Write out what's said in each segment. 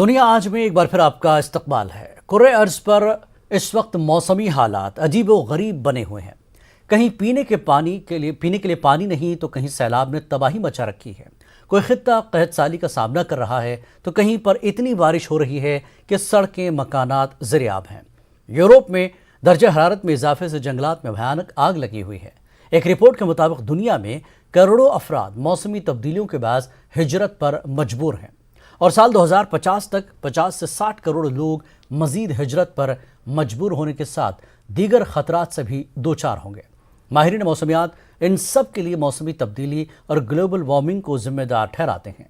दुनिया आज में एक बार फिर आपका इस्तकबाल है। कुर्रे अर्ज पर इस वक्त मौसमी हालात अजीब व गरीब बने हुए हैं। कहीं पीने के लिए पानी नहीं तो कहीं सैलाब ने तबाही मचा रखी है। कोई खित्ता कहत साली का सामना कर रहा है तो कहीं पर इतनी बारिश हो रही है कि सड़कें मकानात ज़रियाब हैं। यूरोप में दर्जा हरारत में इजाफे से जंगलात में भयानक आग लगी हुई है। एक रिपोर्ट के मुताबिक दुनिया में करोड़ों अफराद मौसमी तब्दीलियों के बाद हिजरत पर मजबूर हैं और साल 2050 तक 50 से 60 करोड़ लोग मजीद हिजरत पर मजबूर होने के साथ दीगर खतरात से भी दो चार होंगे। माहिरीन मौसमियात इन सब के लिए मौसमी तब्दीली और ग्लोबल वार्मिंग को जिम्मेदार ठहराते हैं।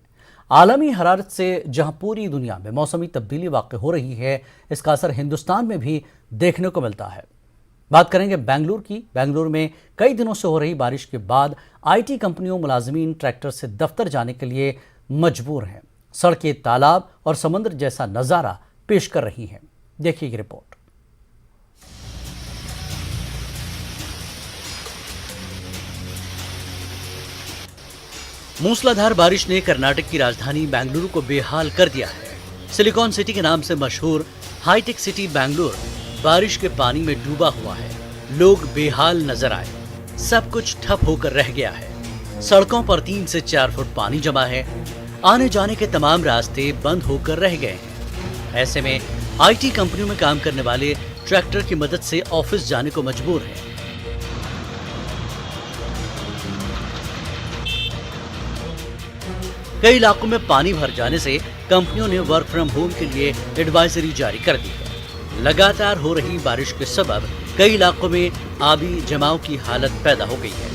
आलमी हरारत से जहां पूरी दुनिया में मौसमी तब्दीली वाक़ हो रही है, इसका असर हिंदुस्तान में भी देखने को मिलता है। बात करेंगे बेंगलुरु की। बेंगलुरु में कई दिनों से हो रही बारिश के बाद IT कंपनियों मुलाजमीन ट्रैक्टर से दफ्तर जाने के लिए मजबूर हैं। सड़कें तालाब और समुद्र जैसा नज़ारा पेश कर रही हैं। देखिए ये रिपोर्ट। मूसलाधार बारिश ने कर्नाटक की राजधानी बेंगलुरु को बेहाल कर दिया है। सिलिकॉन सिटी के नाम से मशहूर हाईटेक सिटी बेंगलुरु बारिश के पानी में डूबा हुआ है। लोग बेहाल नजर आए। सब कुछ ठप होकर रह गया है। सड़कों पर 3 से 4 फुट पानी जमा है। आने जाने के तमाम रास्ते बंद होकर रह गए हैं। ऐसे में IT कंपनियों में काम करने वाले ट्रैक्टर की मदद से ऑफिस जाने को मजबूर हैं। कई इलाकों में पानी भर जाने से कंपनियों ने वर्क फ्रॉम होम के लिए एडवाइजरी जारी कर दी है। लगातार हो रही बारिश के सबब कई इलाकों में आबी जमाव की हालत पैदा हो गई है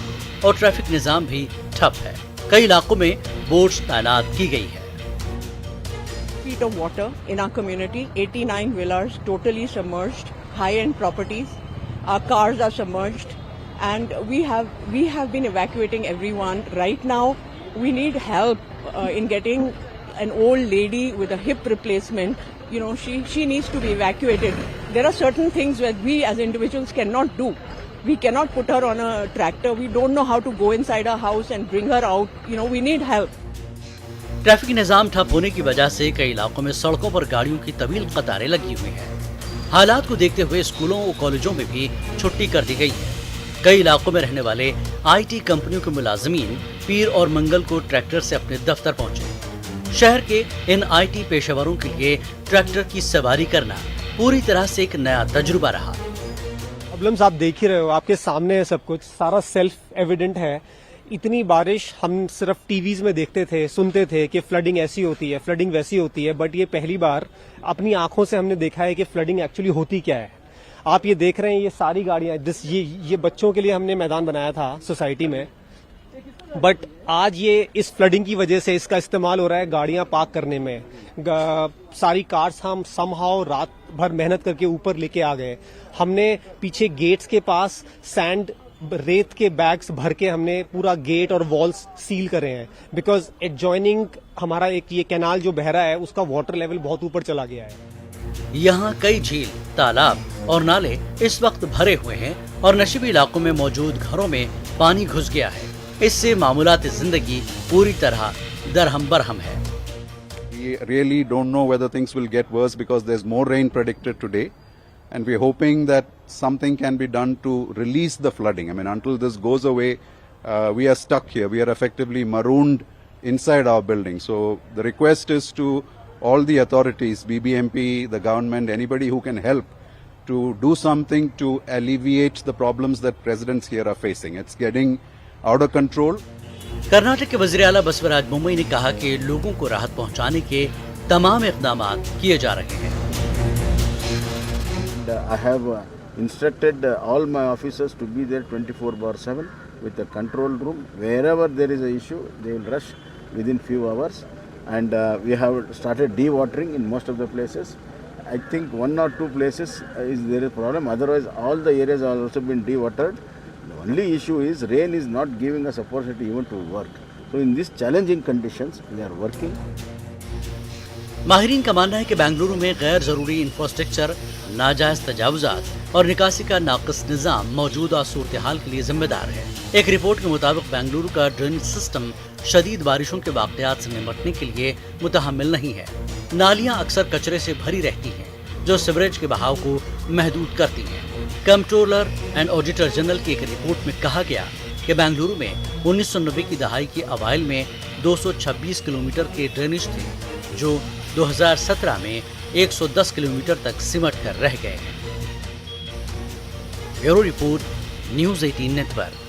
और ट्रैफिक निजाम भी ठप है। कई इलाकों में बोट्स तैनात की गई है। Feet of water in our community, 89 villas totally submerged, high-end properties. Our cars are submerged, and we have been evacuating everyone. Right now, we need help in getting an old lady with a hip replacement. You know, she needs to be evacuated. There are certain things that we as individuals cannot do. We cannot put her on a tractor. We don't know how to go inside our house and bring her out. You know, we need help. Traffic निजाम ठप होने की वजह से कई इलाकों में सड़कों पर गाड़ियों की तवील कतारें लगी हुई हैं। हालात को देखते हुए स्कूलों और कॉलेजों में भी छुट्टी कर दी गई है। कई इलाकों में रहने वाले IT कंपनियों के मुलाजमीन पीर और मंगल को ट्रैक्टर से अपने दफ्तर पहुंचे। शहर के इन IT पेशेवरों के लिए ट्रैक्टर की सवारी करना पूरी तरह से एक नया तजुर्बा रहा। प्रॉब्लम्स आप देख ही रहे हो, आपके सामने है, सब कुछ सारा सेल्फ एविडेंट है। इतनी बारिश हम सिर्फ टीवीज में देखते थे, सुनते थे कि फ्लडिंग ऐसी होती है, फ्लडिंग वैसी होती है, बट ये पहली बार अपनी आंखों से हमने देखा है कि फ्लडिंग एक्चुअली होती क्या है। आप ये देख रहे हैं, ये सारी गाड़ियां ये बच्चों के लिए हमने मैदान बनाया था सोसाइटी में, बट आज ये इस फ्लडिंग की वजह से इसका इस्तेमाल हो रहा है गाड़ियां पार्क करने में। सारी कार्स हम समहाउ रात भर मेहनत करके ऊपर लेके आ गए। हमने पीछे गेट्स के पास सैंड रेत के बैग्स भर के हमने पूरा गेट और वॉल्स सील करे हैं, बिकॉज एडजॉइनिंग हमारा एक ये कैनाल जो बह रहा है उसका वाटर लेवल बहुत ऊपर चला गया है। यहाँ कई झील, तालाब और नाले इस वक्त भरे हुए हैं और नशीबी इलाकों में मौजूद घरों में पानी घुस गया है। इससे मामूलात जिंदगी पूरी तरह दरहम बरहम है। We really don't know whether things will get worse because there's more rain predicted today, and we're hoping that something can be done to release the flooding. I mean, until this goes away, we are stuck here. We are effectively marooned inside our building. So the request is to all the authorities, BBMP, the government, anybody who can help to do something to alleviate the problems that residents here are facing. It's getting out of control. Karnataka के वज़ीर आला बसवराज बोम्मई ने कहा कि लोगों को राहत पहुंचाने के तमाम इक़दाम किए जा रहे हैं। I have instructed all my officers to be there 24/7 with a control room. Wherever there is an issue, they will rush within few hours. And we have started dewatering in most of the places. I think 1 or 2 places there is a problem. Otherwise, all the areas have also been dewatered. The only issue is rain is not giving us opportunity even to work. So in these challenging conditions, we are working. माहिरीन का मानना है कि बेंगलुरु में गैर जरूरी infrastructure, नाजायज तजावुजात और निकासी का नाक़िस निज़ाम मौजूदा सूरत हाल के लिए जिम्मेदार है। एक रिपोर्ट के मुताबिक बेंगलुरु का ड्रेनेज सिस्टम शदीद बारिशों के वाक़यात से निपटने के लिए मुतहम्मिल नहीं है। नालियां अक्सर कचरे से भरी रहती हैं, जो सीवरेज के बहाव को महदूद करती हैं। कंट्रोलर एंड ऑडिटर जनरल की एक रिपोर्ट में कहा गया कि बेंगलुरु में 1990 की दहाई के अवाइल में 226 किलोमीटर के ड्रेनेज थे, जो 2017 में 110 किलोमीटर तक सिमट कर रह गए हैं। Bureau report, news 18 network.